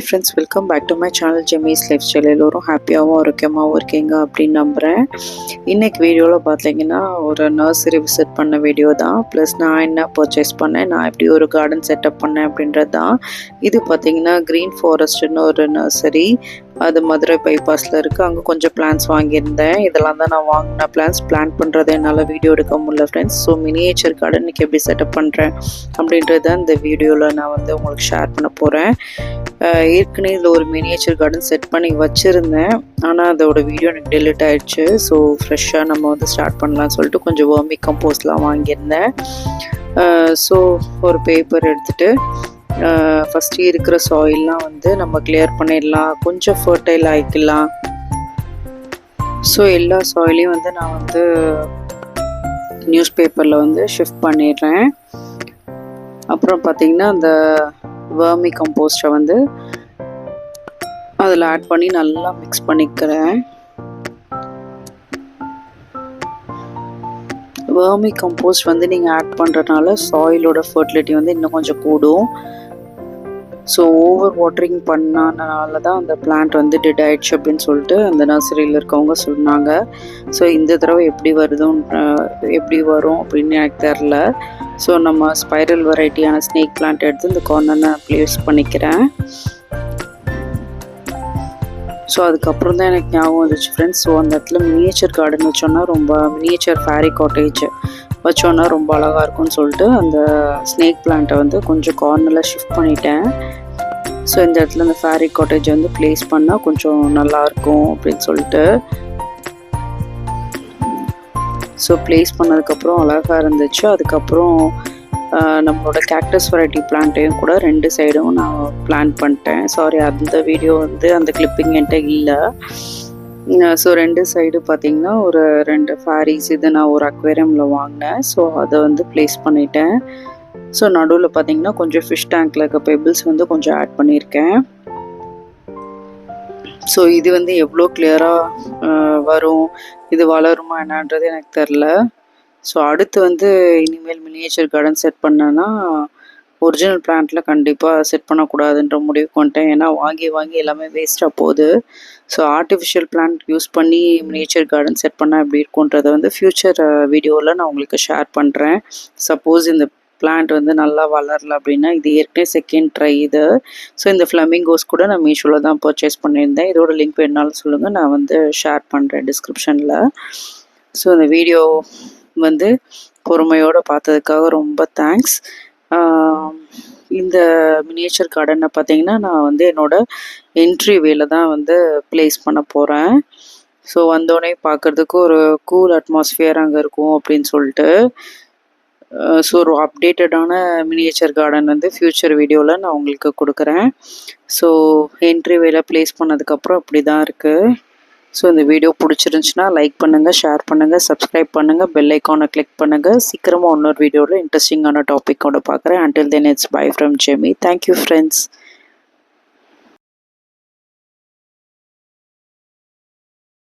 Friends, welcome back to my channel Jemi's lifestyle. எல்லோரும் ஹாப்பியாகவும் ஆரோக்கியமாகவும் இருக்கீங்க அப்படின்னு நம்புகிறேன். இன்றைக்கி வீடியோவில் பார்த்தீங்கன்னா ஒரு நர்சரி விசிட் பண்ண வீடியோ தான். ப்ளஸ் நான் என்ன பர்ச்சேஸ் பண்ணேன், நான் எப்படி ஒரு கார்டன் செட்டப் பண்ணேன் அப்படின்றது தான். இது பார்த்தீங்கன்னா க்ரீன் ஃபாரஸ்ட்னு ஒரு நர்சரி, அது மதுரை பைபாஸில் இருக்குது. அங்கே கொஞ்சம் பிளான்ஸ் வாங்கியிருந்தேன். இதெல்லாம் தான் நான் வாங்கின பிளான்ஸ். பிளான் பண்ணுறதை என்னால் வீடியோ எடுக்க முடியல ஃப்ரெண்ட்ஸ். ஸோ மினியேச்சர் கார்டன் இன்றைக்கி எப்படி செட்டப் பண்ணுறேன் அப்படின்றத இந்த வீடியோவில் நான் உங்களுக்கு ஷேர் பண்ண போகிறேன். ஏற்கனவே இதில் ஒரு மினியேச்சர் கார்டன் செட் பண்ணி வச்சுருந்தேன், ஆனால் அதோட வீடியோ எனக்கு டெலிட் ஆகிடுச்சு. ஸோ ஃப்ரெஷ்ஷாக நம்ம ஸ்டார்ட் பண்ணலாம்னு சொல்லிட்டு கொஞ்சம் வர்மி கம்போஸ்ட்லாம் வாங்கியிருந்தேன். ஸோ ஒரு பேப்பர் எடுத்துகிட்டு ஃபஸ்ட்டு இருக்கிற சாயில்லாம் நம்ம கிளியர் பண்ணிடலாம், கொஞ்சம் ஃபர்டைல் ஆகிக்கலாம். ஸோ எல்லா சாயிலையும் நான் நியூஸ் பேப்பரில் ஷிஃப்ட் பண்ணிடுறேன். அப்புறம் பார்த்திங்கன்னா அந்த வர்மி கம்போஸ்ட்டை அதில் ஆட் பண்ணி நல்லா மிக்ஸ் பண்ணிக்கிறேன். வர்மி கம்போஸ்ட் நீங்கள் ஆட் பண்ணுறதுனால சாயிலோட ஃபர்டிலிட்டி இன்னும் கொஞ்சம் கூடும். ஸோ ஓவர் வாட்டரிங் பண்ணனால தான் அந்த பிளான்ட் டெட் ஆயிடுச்சு அப்படின்னு சொல்லிட்டு அந்த நர்சரியில் இருக்கவங்க சொன்னாங்க. ஸோ இந்த தடவை எப்படி வரும் அப்படின்னு எனக்கு தெரில. ஸோ நம்ம ஸ்பைரல் வெரைட்டியான ஸ்னேக் பிளான்ட் எடுத்து இந்த கார்னர் நான் ப்ளேஸ் பண்ணிக்கிறேன். ஸோ அதுக்கப்புறம் தான் எனக்கு ஞாபகம் வந்துச்சு ஃப்ரெண்ட்ஸ். ஸோ அந்த இடத்துல மினியேச்சர் கார்டன் வச்சோன்னா மினியேச்சர் ஃபேரி காட்டேஜ் வச்சோன்னா ரொம்ப அழகாக இருக்கும்னு சொல்லிட்டு அந்த ஸ்னேக் பிளான்ட்டை கொஞ்சம் கார்னரில் ஷிஃப்ட் பண்ணிட்டேன். ஸோ இந்த இடத்துல அந்த ஃபேரி காட்டேஜ் ப்ளேஸ் பண்ணால் கொஞ்சம் நல்லாயிருக்கும் அப்படின்னு சொல்லிட்டு ஸோ ப்ளேஸ் பண்ணதுக்கப்புறம் அழகாக இருந்துச்சு. அதுக்கப்புறம் நம்மளோட கேக்டஸ் வெரைட்டி பிளான்ட்டையும் கூட 2 சைடும் நான் பிளான் பண்ணிட்டேன். சாரி, அந்த வீடியோ அந்த கிளிப்பிங் என்கிட்ட இல்லை. ஸோ 2 சைடு பார்த்திங்கன்னா ஒரு 2 ஃபேரிஸ் இது நான் ஒரு அக்வேரியமில் வாங்கினேன். ஸோ அதை ப்ளேஸ் பண்ணிட்டேன். ஸோ நடுவில் பார்த்திங்கன்னா கொஞ்சம் ஃபிஷ் டேங்க்கில் இருக்க பெபிள்ஸ் கொஞ்சம் ஆட் பண்ணியிருக்கேன். ஸோ இது எவ்வளோ கிளியராக வரும், இது வளருமா என்னன்றது எனக்கு தெரில. ஸோ அடுத்து இனிமேல் மினியேச்சர் கார்டன் செட் பண்ணேன்னா ஒரிஜினல் பிளான்ட்டில் கண்டிப்பாக செட் பண்ணக்கூடாதுன்ற முடிவுக்கு வந்துட்டேன். ஏன்னா வாங்கி எல்லாமே வேஸ்ட்டாக போகுது. ஸோ ஆர்டிஃபிஷியல் பிளான்ட் யூஸ் பண்ணி மினியேச்சர் கார்டன் செட் பண்ணால் எப்படி இருக்குன்றதை ஃப்யூச்சர் வீடியோவில் நான் உங்களுக்கு ஷேர் பண்ணுறேன். சப்போஸ் இந்த பிளான்ட் நல்லா வளரல அப்படின்னா, இது ஏற்கனவே செகண்ட் ட்ரை இது. ஸோ இந்த ஃப்ளமிங்கோஸ் கூட நான் மீஷோவில் தான் பர்ச்சேஸ் பண்ணியிருந்தேன். இதோட லிங்க் வேணாலும் சொல்லுங்கள், நான் ஷேர் பண்ணுறேன் டிஸ்கிரிப்ஷனில். ஸோ இந்த வீடியோ பொறுமையோடு பார்த்ததுக்காக ரொம்ப தேங்க்ஸ். இந்த மினியேச்சர் கார்டனை பார்த்தீங்கன்னா நான் என்னோடய என்ட்ரி வேல தான் ப்ளேஸ் பண்ண போகிறேன். ஸோ வந்தோடனே பார்க்குறதுக்கு ஒரு கூல் அட்மாஸ்ஃபியர் அங்கே இருக்கும் அப்படின்னு சொல்லிட்டு. ஸோ ஒரு அப்டேட்டடான மினியேச்சர் கார்டன் ஃப்யூச்சர் வீடியோவில் நான் உங்களுக்கு கொடுக்குறேன். ஸோ என்ட்ரி வேல ப்ளேஸ் பண்ணதுக்கப்புறம் இப்படி தான் இருக்குது. ஸோ இந்த வீடியோ பிடிச்சிருந்துச்சுன்னா லைக் பண்ணுங்கள், ஷேர் பண்ணுங்கள், சப்ஸ்கிரைப் பண்ணுங்கள், பெல் ஐக்கானை கிளிக் பண்ணுங்கள். சீக்கிரமாக இன்னொரு வீடியோவில் இன்ட்ரெஸ்டிங்கான டாப்பிக்கோட பார்க்குறேன். Until then, it's bye from Jemmy. Thank you, friends.